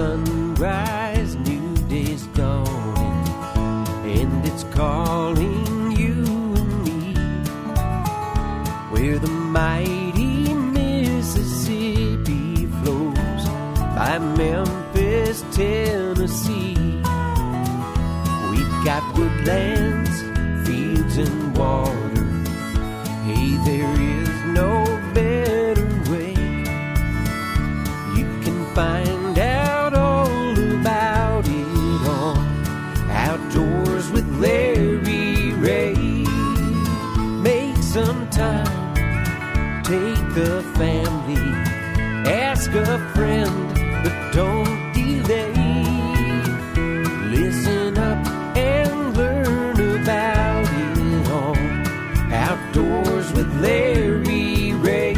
sunrise, new day's dawning, and it's calling you and me, where the mighty Mississippi flows by Memphis, Tennessee. We've got woodlands, fields, and water. Hey, there is no better way. You can find out all about it on Outdoors with Larry Ray. Make some time, take the family, ask a friend, but don't delay. Listen up and learn about it all. Outdoors with Larry Ray.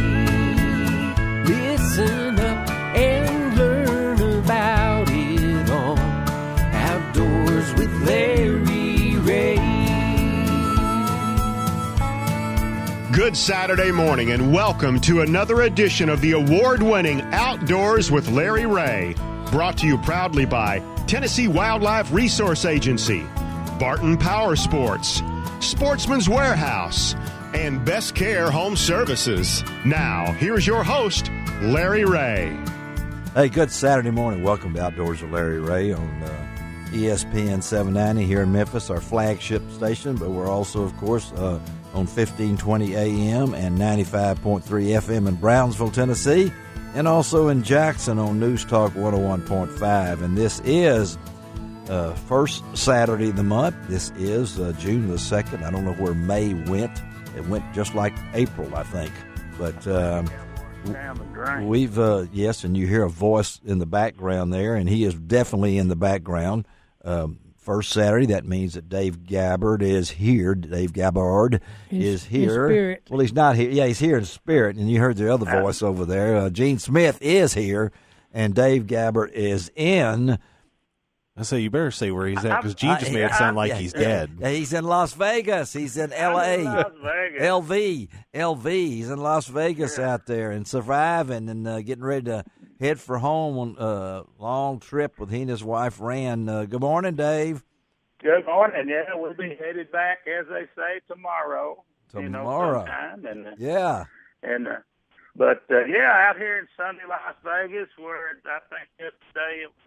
Listen up and learn about it all. Outdoors with Larry Ray. Good Saturday morning and welcome to another edition of the award-winning Outdoors with Larry Ray. Brought to you proudly by Tennessee Wildlife Resource Agency, Barton Power Sports, Sportsman's Warehouse, and Best Care Home Services. Now, here's your host, Larry Ray. Hey, good Saturday morning. Welcome to Outdoors with Larry Ray on ESPN 790 here in Memphis, our flagship station, but we're also, of course, on 1520 AM and 95.3 FM in Brownsville, Tennessee, and also in Jackson on News Talk 101.5. And this is first Saturday of the month. This is June the 2nd. I don't know where May went. It went just like April, I think. But we've, yes, and you hear a voice in the background there, and he is definitely in the background. First Saturday, that means that Dave Gabbard is here. Dave Gabbard is here. In spirit. Well, he's not here. Yeah, he's here in spirit. And you heard the other voice over there. Gene Smith is here, and Dave Gabbard is in. I say you better say where he's at, because Gene just made it sound like he's dead. He's in Las Vegas. He's in L.A. Las Vegas. LV. He's in Las Vegas out there and surviving and getting ready to head for home on a long trip with he and his wife, Rand. Good morning, Dave. Good morning. Yeah, we'll be headed back, as they say, tomorrow. Tomorrow. Sometime. And, yeah. But out here in sunny Las Vegas, where I think yesterday it was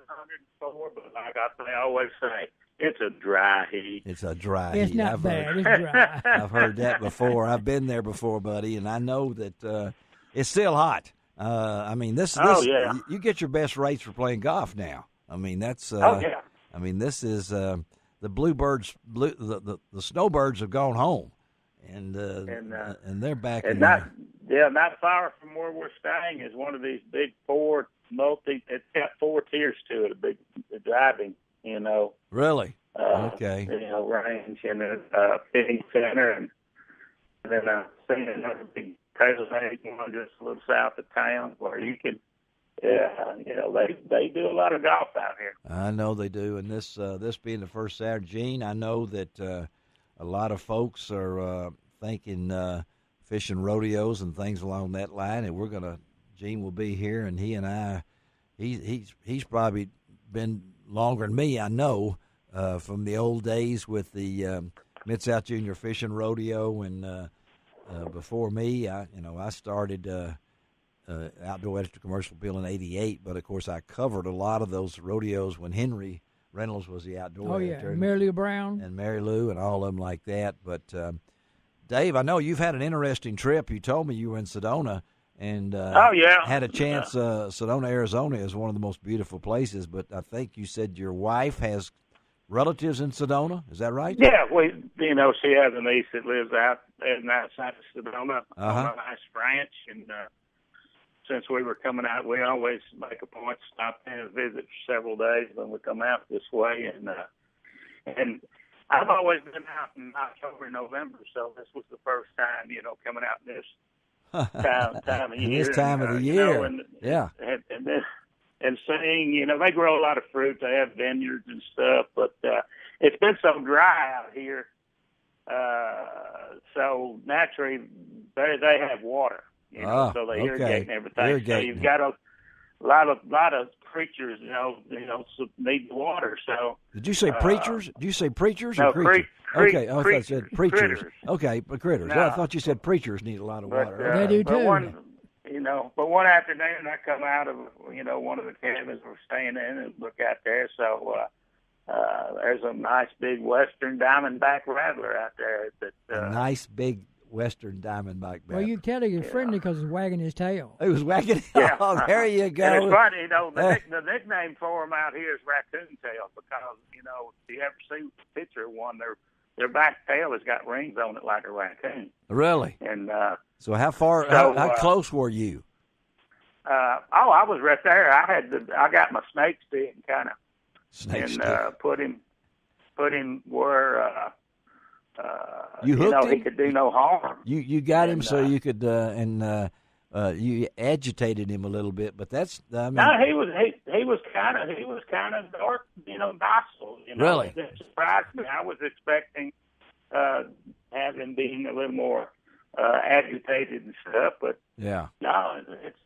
104, but like I always say, it's a dry heat. It's a dry heat. It's not bad. It's dry. I've heard that before. I've been there before, buddy, and I know that it's still hot. I mean, this you get your best rates for playing golf now. I mean, that's I mean, this is the bluebirds. The snowbirds have gone home, and they're back. And not far from where we're staying is one of these big it's got 4 tiers to it, a big driving, Really? Okay. Range and a fitting center, and then seen another big Tailor-made one just a little south of town where you can, they do a lot of golf out here. I know they do, and this being the first Saturday, Gene, I know that a lot of folks are thinking fishing rodeos and things along that line, and Gene will be here, and he and I, he's probably been longer than me, I know, from the old days with the Mid-South Junior Fishing Rodeo, and before me, I started Outdoor Extra Commercial Appeal in '88, but of course I covered a lot of those rodeos when Henry Reynolds was the outdoor editor. Mary Lou Brown. And Mary Lou and all of them like that. But, Dave, I know you've had an interesting trip. You told me you were in Sedona and had a chance. Sedona, Arizona is one of the most beautiful places, but I think you said your wife has relatives in Sedona. Is that right? Yeah, she has a niece that lives out outside of Sedona on a nice ranch, and since we were coming out, we always make a point to stop in and visit for several days when we come out this way, and I've always been out in October and November, so this was the first time, coming out in this time of year. This time of the year, and seeing, they grow a lot of fruit. They have vineyards and stuff, but it's been so dry out here. So naturally, they have water, so they irrigate and everything. So you've got lot of creatures, need the water. So did you say preachers? Did you say preachers no, or creatures? Okay, I thought you said preachers. Critters. Okay, but critters. No. Well, I thought you said preachers need a lot of water. They do too. But one afternoon I come out of one of the cabins we're staying in and look out there. So there's a nice big western diamondback rattler out there. A nice big western diamondback. Well, you tell he's friendly because he's wagging his tail. He was wagging. Yeah. Oh, there you go. And it's funny, the nickname for him out here is raccoon tail because if you ever see a picture of one, their back tail has got rings on it like a raccoon. Really? And so how far? How close were you? I was right there. I got my snake stick and kind of put him where you hooked him? He could do no harm. You got him so you could you agitated him a little bit, but that's no, he was kind of dark, docile. Really? That surprised me. I was expecting have him being a little more agitated and stuff, but yeah, no, it's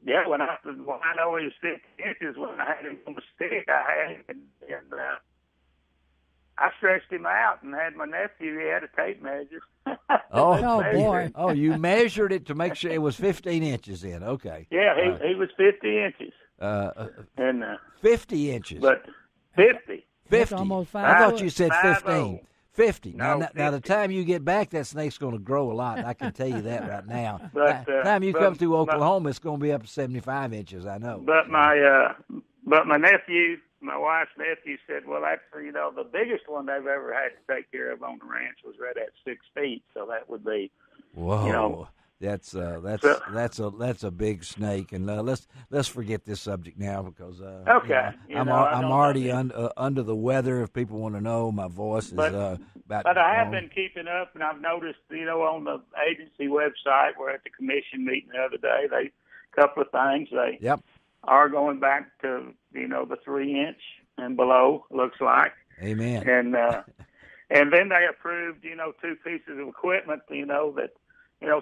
yeah. When I know he was 50 inches when I had him on the stick, I had him and I stretched him out and had my nephew. He had a tape measure. Oh boy! Oh, you measured it to make sure it was 15 inches in. Okay. Yeah, he was 50 inches. And 50 inches. But 50. 50. Almost 5 I thought foot. you said 15. 50. No, now, 50. Now, the time you get back, that snake's going to grow a lot. I can tell you that right now. But, By the time you come through Oklahoma, it's going to be up to 75 inches. I know. But my nephew, my wife's nephew, said, "Well, actually, the biggest one they've ever had to take care of on the ranch was right at 6 feet. So that would be, whoa." That's a big snake, and let's forget this subject now because okay, I'm already under the weather. If people want to know, my voice is about. But I have been keeping up, and I've noticed, on the agency website, we're at the commission meeting the other day. Couple of things they are going back to the 3-inch and below. Looks like. Amen. And then they approved 2 pieces of equipment. That.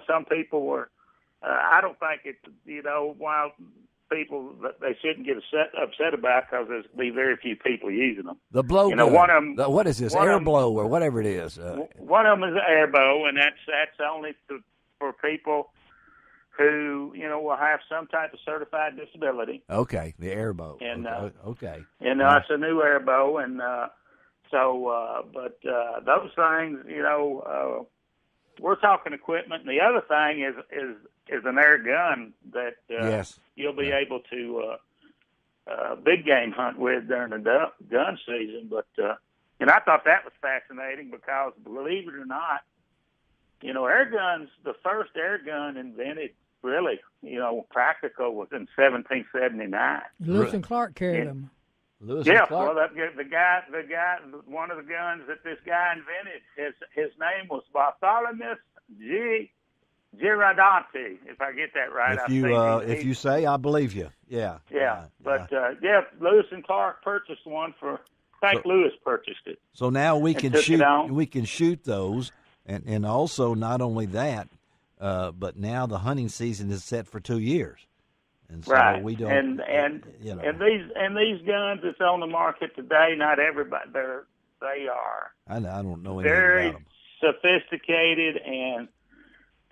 Some people were. I don't think it's. While people they shouldn't get upset about because there's be very few people using them. The blow gun. One of them. What is this? Air blow or whatever it is. One of them is an air bow, and that's only for people who will have some type of certified disability. Okay, the air bow. And okay. And it's a new air bow, and but those things, we're talking equipment. And the other thing is an air gun that you'll be able to big game hunt with during the gun season. But and I thought that was fascinating because, believe it or not, air guns. The first air gun invented, really, practical, was in 1779. Lewis and Clark carried them. Lewis yeah, and Clark? well, the guy, one of the guns that this guy invented, his name was Bartholomew Girardenty, if I get that right. If you say, I believe you. Yeah. Yeah, but Lewis and Clark purchased one for. St. Louis purchased it. So now we can shoot. We can shoot those, and also not only that, but now the hunting season is set for 2 years. And so we don't, and these guns that's on the market today, not everybody they are. I don't know anything very about them. Sophisticated and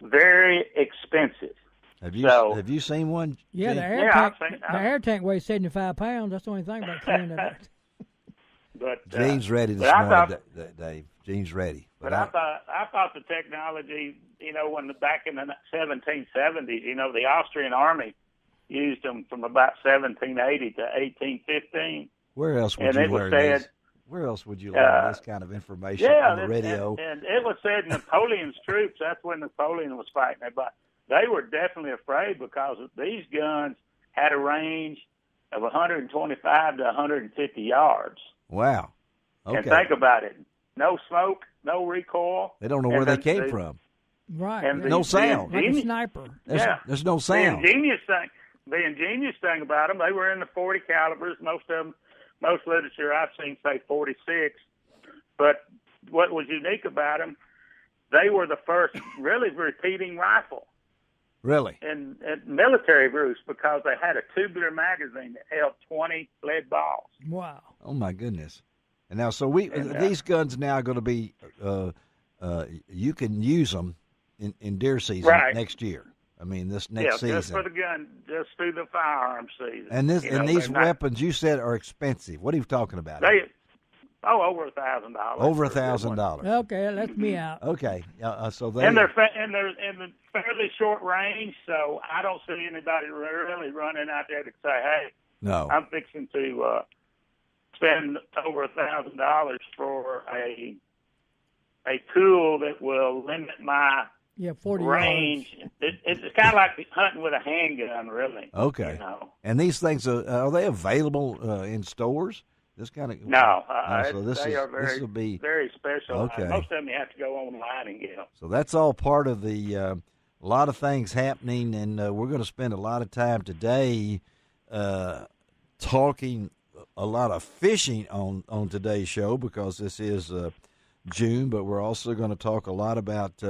very expensive. Have you seen one? Yeah, Gene? the air tank weighs 75 pounds. That's the only thing about carrying it. But Gene's ready this morning, Dave. Gene's ready. But I thought the technology, back in the 1770s, the Austrian army used them from about 1780 to 1815. Where else would you learn this? Where else would you learn this kind of information on the radio? And it was said Napoleon's troops, that's when Napoleon was fighting. But they were definitely afraid because these guns had a range of 125 to 150 yards. Wow. Okay. And think about it. No smoke, no recoil. They don't know where they came from. Right. And no sound. Like a sniper. There's no sound. The ingenious thing about them, they were in the 40 calibers. Most literature I've seen say 46. But what was unique about them, they were the first really repeating rifle. Really? in military roost because they had a tubular magazine that held 20 lead balls. Wow. Oh my goodness! And now, so these guns now are going to be you can use them in deer season next year. I mean, this next season. Just for the gun, just through the firearm season. And these weapons you said are expensive. What are you talking about? Over $1,000. Over $1,000. Okay, that lets me out. Okay, so and they're in the fairly short range, so I don't see anybody really running out there to say, "Hey, no, I'm fixing to spend over $1,000 for a tool that will limit my 40 range." It's kind of like hunting with a handgun, really. Okay. You know? And these things are they available in stores? This kind of no. So they are very special. Okay. Most of them you have to go online and get them. So that's all part of the a lot of things happening, and we're going to spend a lot of time today talking a lot of fishing on today's show because this is June, but we're also going to talk a lot about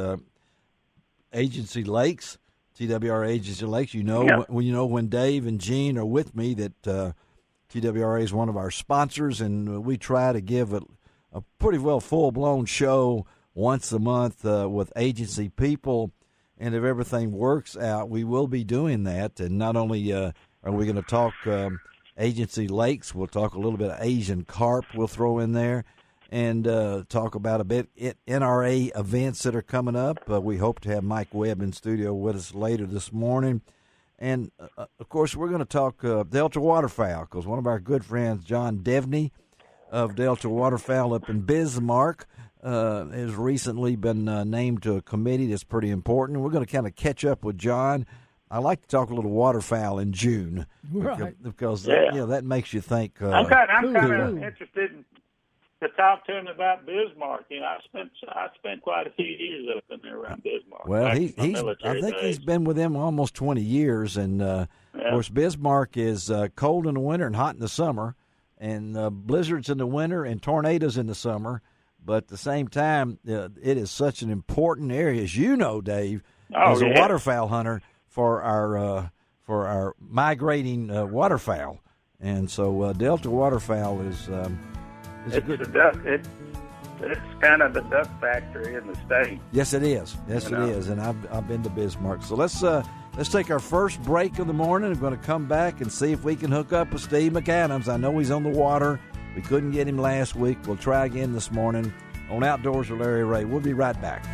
Agency Lakes, TWR Agency Lakes. When Dave and Gene are with me that TWRA is one of our sponsors, and we try to give a pretty well full-blown show once a month with agency people. And if everything works out, we will be doing that. And not only are we going to talk Agency Lakes, we'll talk a little bit of Asian carp we'll throw in there, and talk about a bit NRA events that are coming up. We hope to have Mike Webb in studio with us later this morning. And, of course, we're going to talk Delta Waterfowl because one of our good friends, John Devney of Delta Waterfowl up in Bismarck, has recently been named to a committee that's pretty important. We're going to kind of catch up with John. I like to talk a little waterfowl in June because that makes you think. I'm kind of interested to talk to him about Bismarck. I spent quite a few years up in there around Bismarck. Well, I think he's been with them almost 20 years, and of course Bismarck is cold in the winter and hot in the summer, and blizzards in the winter and tornadoes in the summer. But at the same time, it is such an important area, as you know, Dave, as a waterfowl hunter for our migrating waterfowl, and so Delta Waterfowl is. It's kind of the duck factory in the state. Yes, it is. Yes, it is. And I've been to Bismarck. So let's take our first break of the morning. We're going to come back and see if we can hook up with Steve McAdams. I know he's on the water. We couldn't get him last week. We'll try again this morning on Outdoors with Larry Ray. We'll be right back.